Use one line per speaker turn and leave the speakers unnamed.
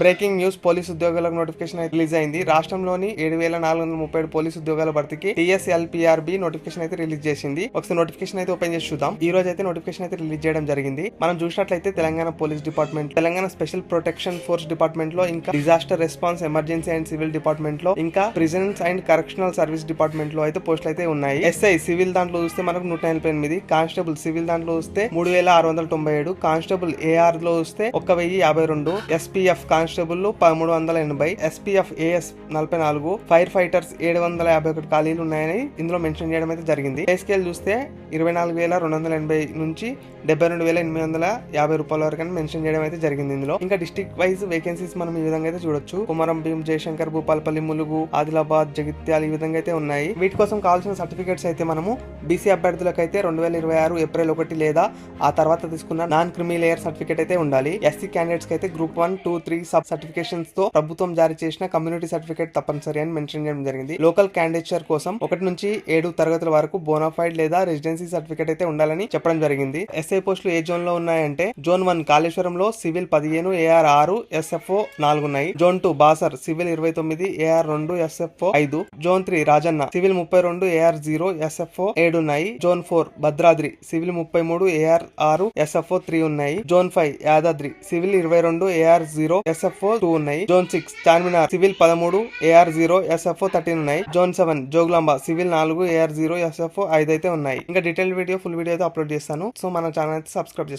Breaking news police ఉద్యోగాలకు notification అయితే release అయింది. రాష్ట్రంలోని 7,437 పోలీసు ఉద్యోగాల భర్తీకి టీఎస్ఎల్పీఆర్బీ నోటిఫికేషన్ అయితే రిలీజ్ చేసింది. ఒకసారి నోటిఫికేషన్ అయితే ఓపెన్ చేసి చూద్దాం. ఈ రోజు అయితే నోటిఫికేషన్ అయితే రిలీజ్ చేయడం జరిగింది. మనం చూసినట్లయితే Telangana police department, Telangana special protection force department లో, ఇంకా disaster response, emergency and civil department లో, ఇంకా prisons and correctional service department లో అయితే పోస్టులు అయితే ఉన్నాయి. ఎస్ఐ సివిల్ దాంట్లో చూస్తే మనకు 148, కానిస్టేబుల్ సివిల్ దాంట్లో చూస్తే 3,697, కానిస్టేబుల్ ఏఆర్ లో చూస్తే 1,052, SPF constable 1,380, SPF AS 44, fire fighters 751 ఖాళీలు ఉన్నాయని ఇందులో మెన్షన్ చేయడం అయితే జరిగింది. పే స్కేల్ చూస్తే 24,280 నుంచి 72,850 రూపాయల వరకు అని మెన్షన్ చేయడం అయితే జరిగింది ఇందులో. ఇంకా డిస్ట్రిక్ట్ వైజ్ వేకెన్సీస్ మనం ఈ విధంగా అయితే చూడొచ్చు. కుమరం భీం, జయశంకర్, భూపాలపల్లి, ములుగు, ఆదిలాబాద్, జగిత్యాల ఈ విధంగా అయితే ఉన్నాయి. వీటి కోసం కావాల్సిన సర్టిఫికేట్స్ అయితే మనము బీసీ అభ్యర్థులకు అయితే 2026 ఏప్రిల్ 1 లేదా ఆ తర్వాత తీసుకున్న నాన్ క్రిమి లేయర్ సర్టిఫికేట్ అయితే ఉండాలి. ఎస్సీ క్యాండిడేట్స్ కి అయితే గ్రూప్ 1, 2, 3 సబ్ సర్టిఫికేషన్స్ తో ప్రభుత్వం జారీ చేసిన కమ్యూనిటీ సర్టిఫికేట్ తప్పనిసరి అని మెన్షన్ చేయడం జరిగింది. లోకల్ క్యాండిడేచర్ కోసం 1 నుంచి 7 తరగతుల వరకు బోనాఫైడ్ లేదా రెసిడెన్సీ సర్టిఫికేట్ అయితే ఉండాలని చెప్పడం జరిగింది. ఎస్ఐ పోస్టులు ఏ జోన్ లో ఉన్నాయంటే జోన్ 1 కాళేశ్వరంలో సివిల్ 15, ఏఆర్ 6, ఎస్ఎఫ్ఓ 4 ఉన్నాయి. Zone 2 Basar civil 29, AR 2, SFO 5. Zone 3 Rajanna civil 32, AR 0, SFO 7 ఉన్నాయి. Zone 4 Bhadradri civil 33, AR 6, SFO 3 ఉన్నాయి. Zone 5 Yadadri civil 22, AR 0, SFO 2 ఉన్నాయి. Zone 6 Charminar civil 13, AR 0, SFO 13 ఉన్నాయి. Zone 7 Jogulamba civil 4, AR 0, SFO 5 అయితే ఉన్నాయి. ఇంకా డీటెయిల్ వీడియో, ఫుల్ వీడియో అయితే upload చేస్తాను. సో మన ఛానల్ అయితే సబ్స్క్రైబ్ చేసుకోండి.